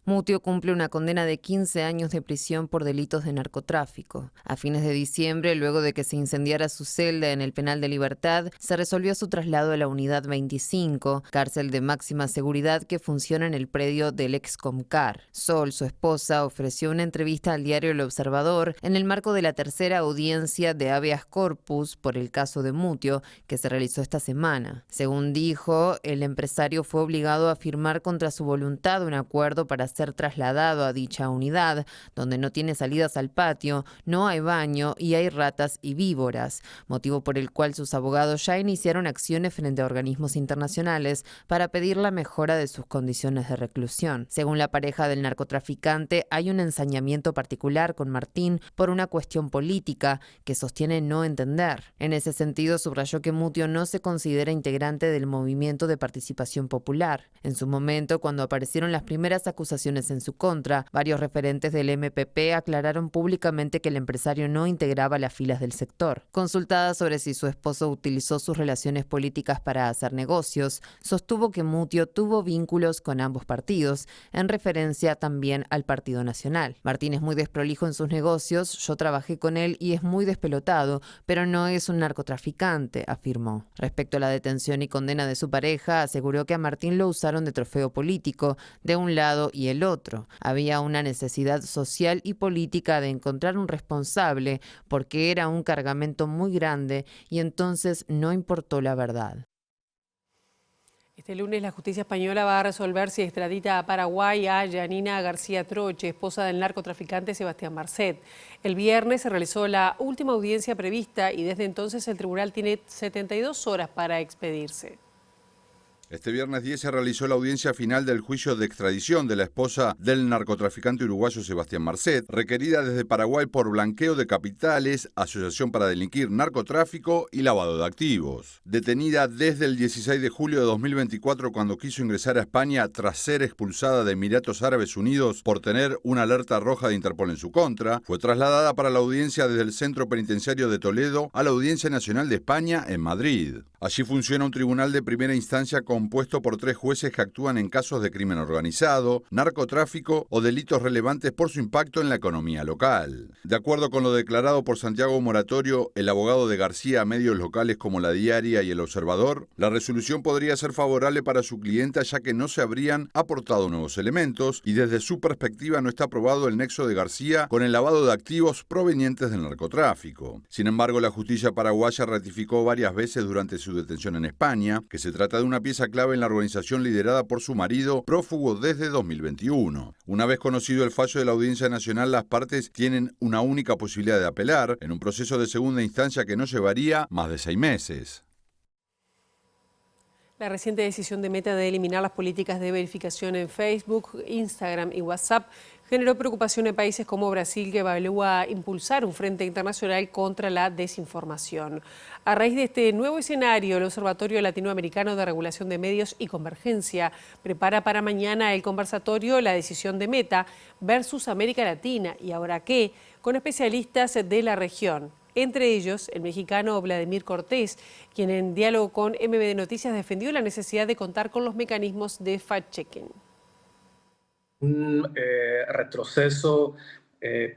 Mutio cumple una condena de 15 años de prisión por delitos de narcotráfico. A fines de diciembre, luego de que se incendiara su celda en el Penal de Libertad, se resolvió su traslado a la Unidad 25, cárcel de máxima seguridad que funciona en el predio del Evkoncar. Sol, su esposa, ofreció una entrevista al diario El Observador en el marco de la tercera audiencia de habeas corpus por el caso de Mutio, que se realizó esta semana. Según dijo, el empresario fue obligado a firmar contra su voluntad un acuerdo para ser trasladado a dicha unidad, donde no tiene salidas al patio, no hay baño y hay ratas y víboras, motivo por el cual sus abogados ya iniciaron acciones frente a organismos internacionales para pedir la mejora de sus condiciones de reclusión. Según la pareja del narcotraficante, hay un ensañamiento particular con Martín por una cuestión política que sostiene no entender. En ese sentido, subrayó que Mutio no se considera integrante del movimiento de participación popular. En su momento, cuando aparecieron las primeras acusaciones en su contra, varios referentes del MPP aclararon públicamente que el empresario no integraba las filas del sector. Consultada sobre si su esposo utilizó sus relaciones políticas para hacer negocios, sostuvo que Mutio tuvo vínculos con ambos partidos, en referencia también al Partido Nacional. Martín es muy desprolijo en sus negocios, yo trabajé con él y es muy despelotado, pero no es un narcotraficante, afirmó. Respecto a la detención y condena de su pareja, aseguró que a Martín lo usaron de trofeo político, de un lado y el otro. Había una necesidad social y política de encontrar un responsable porque era un cargamento muy grande y entonces no importó la verdad. Este lunes la justicia española va a resolver si extradita a Paraguay a Yanina García Troche, esposa del narcotraficante Sebastián Marcet. El viernes se realizó la última audiencia prevista y desde entonces el tribunal tiene 72 horas para expedirse. Este viernes 10 se realizó la audiencia final del juicio de extradición de la esposa del narcotraficante uruguayo Sebastián Marcet, requerida desde Paraguay por blanqueo de capitales, asociación para delinquir, narcotráfico y lavado de activos. Detenida desde el 16 de julio de 2024 cuando quiso ingresar a España tras ser expulsada de Emiratos Árabes Unidos por tener una alerta roja de Interpol en su contra, fue trasladada para la audiencia desde el Centro Penitenciario de Toledo a la Audiencia Nacional de España en Madrid. Allí funciona un tribunal de primera instancia compuesto por 3 jueces que actúan en casos de crimen organizado, narcotráfico o delitos relevantes por su impacto en la economía local. De acuerdo con lo declarado por Santiago Moratorio, el abogado de García a medios locales como La Diaria y El Observador, la resolución podría ser favorable para su clienta ya que no se habrían aportado nuevos elementos y desde su perspectiva no está probado el nexo de García con el lavado de activos provenientes del narcotráfico. Sin embargo, la justicia paraguaya ratificó varias veces durante su detención en España que se trata de una pieza clave en la organización liderada por su marido, prófugo desde 2021. Una vez conocido el fallo de la Audiencia Nacional, las partes tienen una única posibilidad de apelar en un proceso de segunda instancia que no llevaría más de 6 meses. La reciente decisión de Meta de eliminar las políticas de verificación en Facebook, Instagram y WhatsApp generó preocupación en países como Brasil, que evalúa impulsar un frente internacional contra la desinformación. A raíz de este nuevo escenario, el Observatorio Latinoamericano de Regulación de Medios y Convergencia prepara para mañana el conversatorio La decisión de Meta versus América Latina y ahora qué, con especialistas de la región. Entre ellos, el mexicano Vladimir Cortés, quien en diálogo con MBD Noticias defendió la necesidad de contar con los mecanismos de fact-checking. Un retroceso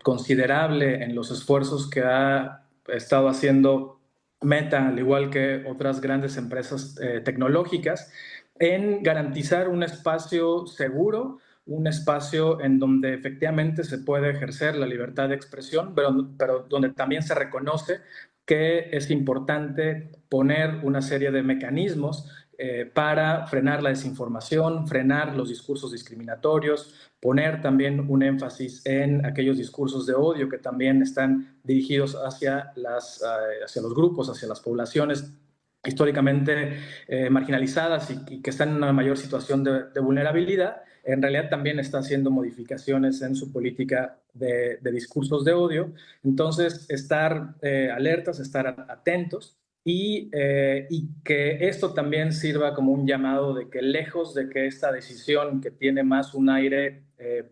considerable en los esfuerzos que ha estado haciendo Meta, al igual que otras grandes empresas tecnológicas, en garantizar un espacio seguro, un espacio en donde efectivamente se puede ejercer la libertad de expresión, pero donde también se reconoce que es importante poner una serie de mecanismos para frenar la desinformación, frenar los discursos discriminatorios, poner también un énfasis en aquellos discursos de odio que también están dirigidos hacia los grupos, hacia las poblaciones históricamente marginalizadas y que están en una mayor situación de vulnerabilidad. En realidad también está haciendo modificaciones en su política de discursos de odio. Entonces, estar alertas, estar atentos y que esto también sirva como un llamado de que lejos de que esta decisión que tiene más un aire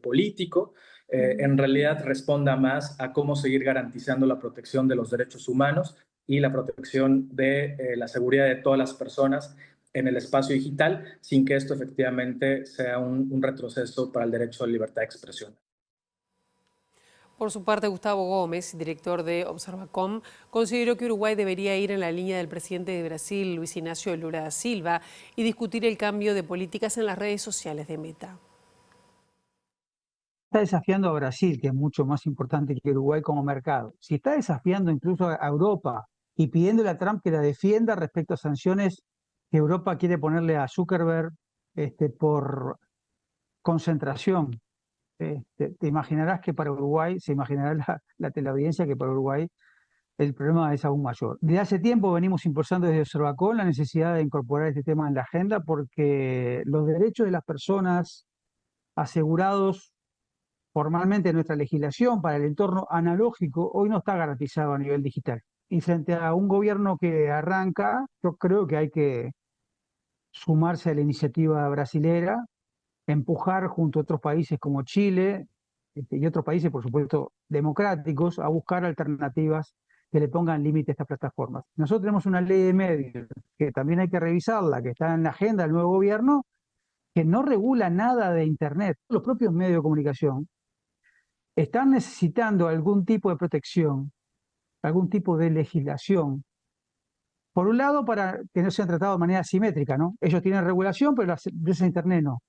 político, en realidad responda más a cómo seguir garantizando la protección de los derechos humanos y la protección de la seguridad de todas las personas en el espacio digital, sin que esto efectivamente sea un retroceso para el derecho a la libertad de expresión. Por su parte, Gustavo Gómez, director de Observacom, consideró que Uruguay debería ir en la línea del presidente de Brasil, Luis Ignacio Lula da Silva, y discutir el cambio de políticas en las redes sociales de Meta. Está desafiando a Brasil, que es mucho más importante que Uruguay como mercado. Si está desafiando incluso a Europa y pidiéndole a Trump que la defienda respecto a sanciones que Europa quiere ponerle a Zuckerberg por concentración. Te imaginarás que para Uruguay, se imaginará la teleaudiencia que para Uruguay el problema es aún mayor. Desde hace tiempo venimos impulsando desde Observacom la necesidad de incorporar este tema en la agenda porque los derechos de las personas asegurados formalmente en nuestra legislación para el entorno analógico hoy no está garantizado a nivel digital. Y frente a un gobierno que arranca, yo creo que hay que sumarse a la iniciativa brasilera, empujar junto a otros países como Chile y otros países, por supuesto, democráticos, a buscar alternativas que le pongan límite a estas plataformas. Nosotros tenemos una ley de medios que también hay que revisarla, que está en la agenda del nuevo gobierno, que no regula nada de Internet. Los propios medios de comunicación están necesitando algún tipo de protección, algún tipo de legislación. Por un lado, para que no sean tratados de manera asimétrica, ¿no? Ellos tienen regulación, pero las empresas de Internet no.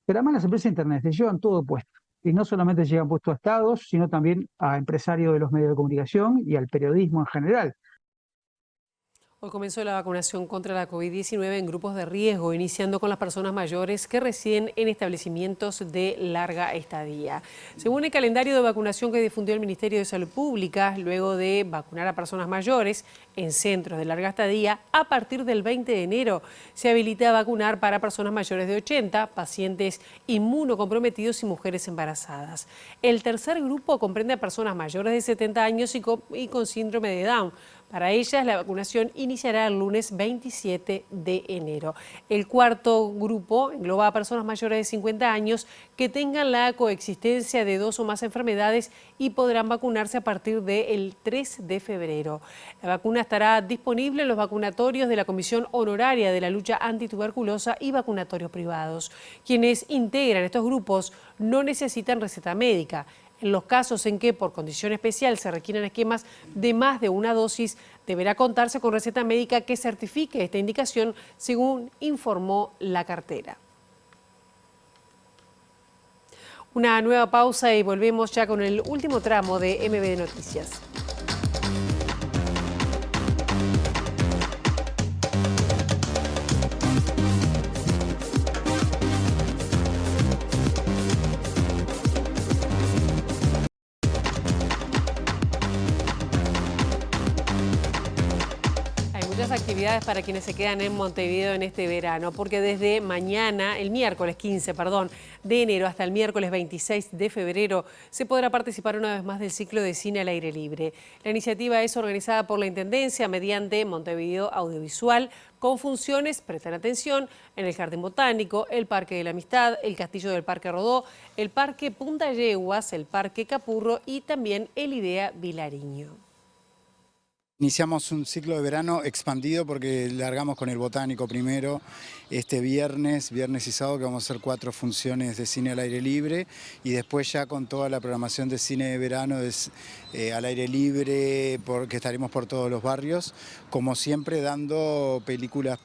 Pero además las empresas de Internet se llevan todo puesto. Y no solamente se llevan puesto a estados, sino también a empresarios de los medios de comunicación y al periodismo en general. Hoy comenzó la vacunación contra la COVID-19 en grupos de riesgo, iniciando con las personas mayores que residen en establecimientos de larga estadía. Según el calendario de vacunación que difundió el Ministerio de Salud Pública, luego de vacunar a personas mayores en centros de larga estadía, a partir del 20 de enero se habilita a vacunar para personas mayores de 80, pacientes inmunocomprometidos y mujeres embarazadas. El tercer grupo comprende a personas mayores de 70 años y con síndrome de Down. Para ellas, la vacunación iniciará el lunes 27 de enero. El cuarto grupo engloba a personas mayores de 50 años que tengan la coexistencia de 2 o más enfermedades y podrán vacunarse a partir del 3 de febrero. La vacuna estará disponible en los vacunatorios de la Comisión Honoraria de la Lucha Antituberculosa y vacunatorios privados. Quienes integran estos grupos no necesitan receta médica. En los casos en que por condición especial se requieren esquemas de más de una dosis, deberá contarse con receta médica que certifique esta indicación, según informó la cartera. Una nueva pausa y volvemos ya con el último tramo de MBD Noticias. Actividades para quienes se quedan en Montevideo en este verano, porque desde mañana, el miércoles 15, de enero hasta el miércoles 26 de febrero, se podrá participar una vez más del ciclo de cine al aire libre. La iniciativa es organizada por la Intendencia mediante Montevideo Audiovisual, con funciones, presten atención, en el Jardín Botánico, el Parque de la Amistad, el Castillo del Parque Rodó, el Parque Punta Yeguas, el Parque Capurro y también el Idea Vilariño. Iniciamos un ciclo de verano expandido porque largamos con el Botánico primero, este viernes y sábado, que vamos a hacer 4 funciones de cine al aire libre, y después ya con toda la programación de cine de verano al aire libre, que estaremos por todos los barrios, como siempre dando películas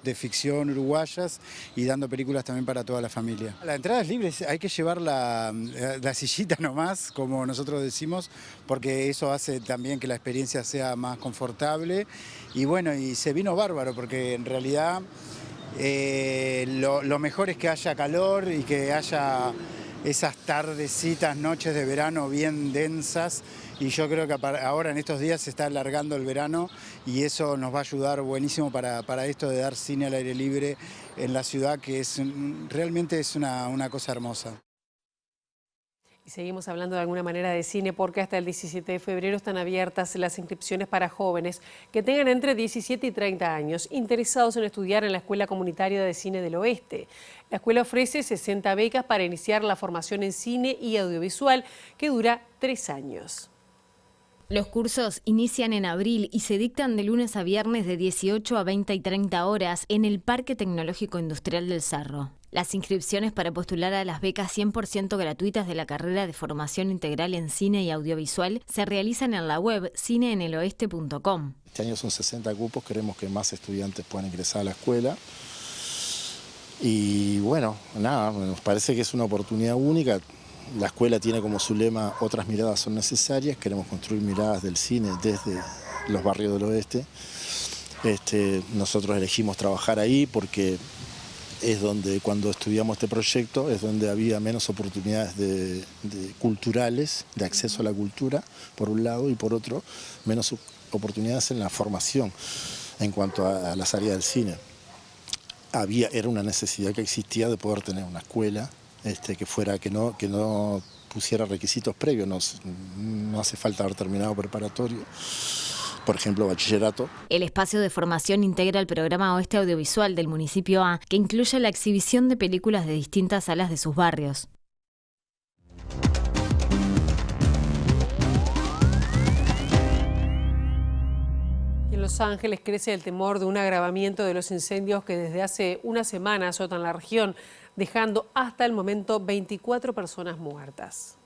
de ficción uruguayas y dando películas también para toda la familia. La entrada es libre, hay que llevar la sillita nomás, como nosotros decimos, porque eso hace también que la experiencia sea más confortable, y bueno, y se vino bárbaro porque en realidad lo mejor es que haya calor y que haya esas tardecitas, noches de verano bien densas, y yo creo que ahora en estos días se está alargando el verano y eso nos va a ayudar buenísimo para esto de dar cine al aire libre en la ciudad, que realmente es una cosa hermosa. Y seguimos hablando de alguna manera de cine porque hasta el 17 de febrero están abiertas las inscripciones para jóvenes que tengan entre 17 y 30 años interesados en estudiar en la Escuela Comunitaria de Cine del Oeste. La escuela ofrece 60 becas para iniciar la formación en cine y audiovisual que dura 3 años. Los cursos inician en abril y se dictan de lunes a viernes de 18 a 20 y 30 horas en el Parque Tecnológico Industrial del Cerro. Las inscripciones para postular a las becas 100% gratuitas de la carrera de formación integral en cine y audiovisual se realizan en la web cineeneloeste.com. Este año son 60 cupos, queremos que más estudiantes puedan ingresar a la escuela. Y bueno, nada, nos parece que es una oportunidad única. La escuela tiene como su lema, otras miradas son necesarias, queremos construir miradas del cine desde los barrios del oeste. Nosotros elegimos trabajar ahí porque es donde, cuando estudiamos este proyecto, es donde había menos oportunidades culturales, de acceso a la cultura, por un lado, y por otro, menos oportunidades en la formación en cuanto a las áreas del cine. Era una necesidad que existía de poder tener una escuela que no pusiera requisitos previos, no hace falta haber terminado preparatorio, por ejemplo, bachillerato. El espacio de formación integra el programa Oeste Audiovisual del municipio A, que incluye la exhibición de películas de distintas salas de sus barrios. En Los Ángeles crece el temor de un agravamiento de los incendios que desde hace una semana azotan la región, dejando hasta el momento 24 personas muertas.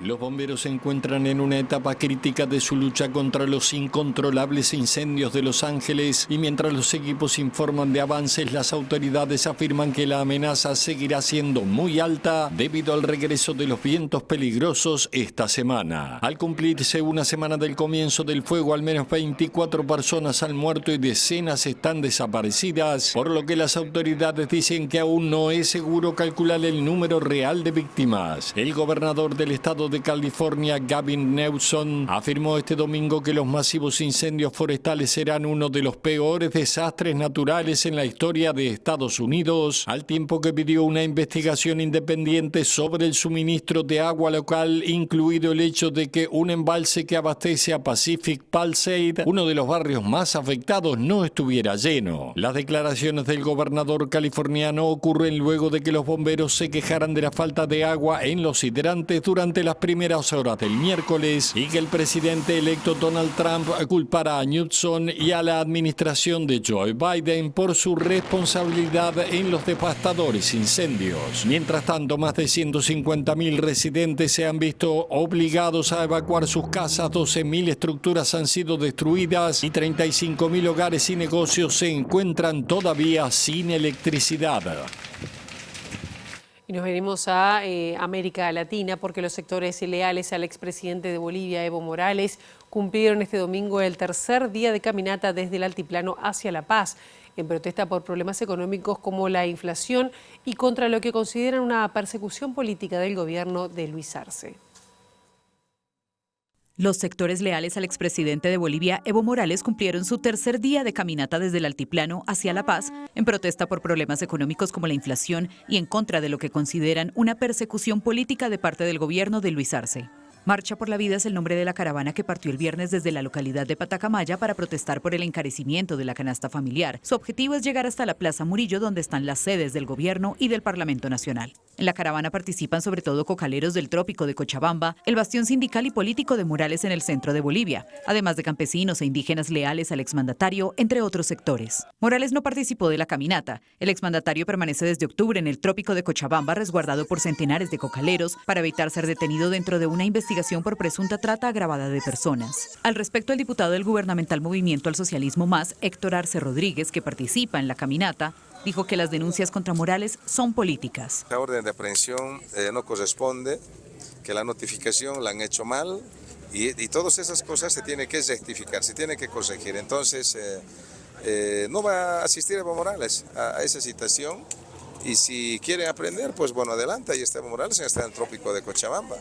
Los bomberos se encuentran en una etapa crítica de su lucha contra los incontrolables incendios de Los Ángeles y mientras los equipos informan de avances, las autoridades afirman que la amenaza seguirá siendo muy alta debido al regreso de los vientos peligrosos esta semana. Al cumplirse una semana del comienzo del fuego, al menos 24 personas han muerto y decenas están desaparecidas, por lo que las autoridades dicen que aún no es seguro calcular el número real de víctimas. El gobernador del estado de California, Gavin Newsom, afirmó este domingo que los masivos incendios forestales serán uno de los peores desastres naturales en la historia de Estados Unidos, al tiempo que pidió una investigación independiente sobre el suministro de agua local, incluido el hecho de que un embalse que abastece a Pacific Palisades, uno de los barrios más afectados, no estuviera lleno. Las declaraciones del gobernador californiano ocurren luego de que los bomberos se quejaran de la falta de agua en los hidrantes durante las primeras horas del miércoles y que el presidente electo Donald Trump culpara a Newsom y a la administración de Joe Biden por su responsabilidad en los devastadores incendios. Mientras tanto, más de 150.000 residentes se han visto obligados a evacuar sus casas, 12.000 estructuras han sido destruidas y 35.000 hogares y negocios se encuentran todavía sin electricidad. Y nos venimos a América Latina porque los sectores leales al expresidente de Bolivia, Evo Morales, cumplieron este domingo el tercer día de caminata desde el altiplano hacia La Paz, en protesta por problemas económicos como la inflación y contra lo que consideran una persecución política del gobierno de Luis Arce. Los sectores leales al expresidente de Bolivia, Evo Morales, cumplieron su tercer día de caminata desde el altiplano hacia La Paz, en protesta por problemas económicos como la inflación y en contra de lo que consideran una persecución política de parte del gobierno de Luis Arce. Marcha por la Vida es el nombre de la caravana que partió el viernes desde la localidad de Patacamaya para protestar por el encarecimiento de la canasta familiar. Su objetivo es llegar hasta la Plaza Murillo, donde están las sedes del gobierno y del Parlamento Nacional. En la caravana participan sobre todo cocaleros del trópico de Cochabamba, el bastión sindical y político de Morales en el centro de Bolivia, además de campesinos e indígenas leales al exmandatario, entre otros sectores. Morales no participó de la caminata. El exmandatario permanece desde octubre en el trópico de Cochabamba, resguardado por centenares de cocaleros, para evitar ser detenido dentro de una investigación por presunta trata agravada de personas. Al respecto, el diputado del gubernamental Movimiento al Socialismo Más, Héctor Arce Rodríguez, que participa en la caminata, dijo que las denuncias contra Morales son políticas. La orden de aprehensión no corresponde, que la notificación la han hecho mal y todas esas cosas se tienen que rectificar, se tienen que corregir. Entonces, no va a asistir Evo Morales a esa citación y si quieren aprender, pues bueno, adelante, ahí está Evo Morales, está en el trópico de Cochabamba.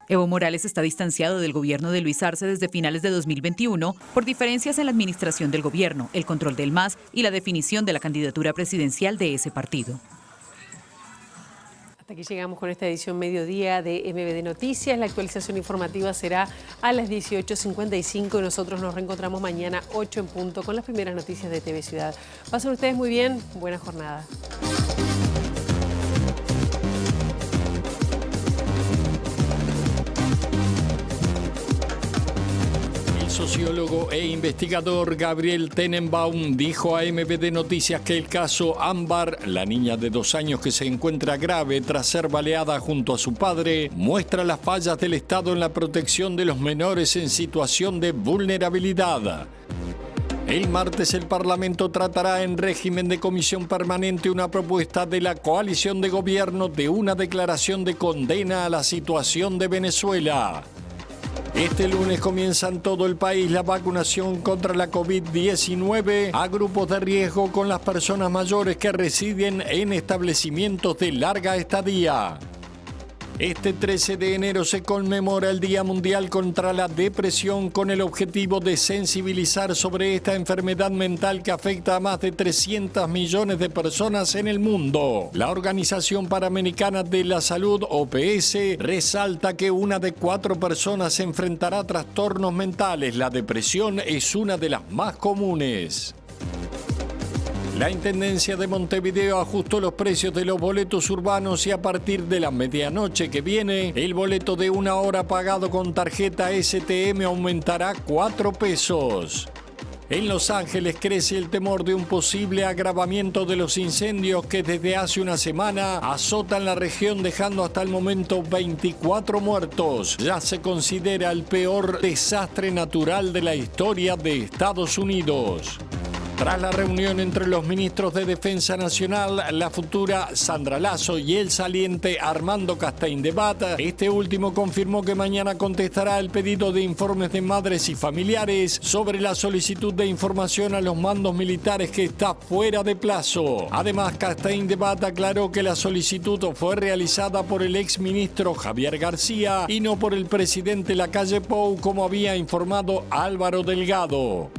Evo Morales está distanciado del gobierno de Luis Arce desde finales de 2021 por diferencias en la administración del gobierno, el control del MAS y la definición de la candidatura presidencial de ese partido. Hasta aquí llegamos con esta edición mediodía de MBD Noticias. La actualización informativa será a las 18:55 y nosotros nos reencontramos mañana 8 en punto con las primeras noticias de TV Ciudad. Pasen ustedes muy bien, buena jornada. El sociólogo e investigador Gabriel Tenenbaum dijo a MBD Noticias que el caso Ámbar, la niña de 2 años que se encuentra grave tras ser baleada junto a su padre, muestra las fallas del Estado en la protección de los menores en situación de vulnerabilidad. El martes el Parlamento tratará en régimen de comisión permanente una propuesta de la coalición de gobierno de una declaración de condena a la situación de Venezuela. Este lunes comienza en todo el país la vacunación contra la COVID-19 a grupos de riesgo con las personas mayores que residen en establecimientos de larga estadía. Este 13 de enero se conmemora el Día Mundial contra la Depresión con el objetivo de sensibilizar sobre esta enfermedad mental que afecta a más de 300 millones de personas en el mundo. La Organización Panamericana de la Salud, OPS, resalta que 1 de 4 personas enfrentará trastornos mentales. La depresión es una de las más comunes. La Intendencia de Montevideo ajustó los precios de los boletos urbanos y a partir de la medianoche que viene, el boleto de 1 hora pagado con tarjeta STM aumentará 4 pesos. En Los Ángeles crece el temor de un posible agravamiento de los incendios que desde hace una semana azotan la región dejando hasta el momento 24 muertos. Ya se considera el peor desastre natural de la historia de Estados Unidos. Tras la reunión entre los ministros de Defensa Nacional, la futura Sandra Lasso y el saliente Armando Castaindebat, este último confirmó que mañana contestará el pedido de informes de madres y familiares sobre la solicitud de información a los mandos militares que está fuera de plazo. Además, Castaindebat aclaró que la solicitud fue realizada por el exministro Javier García y no por el presidente Lacalle Pou, como había informado Álvaro Delgado.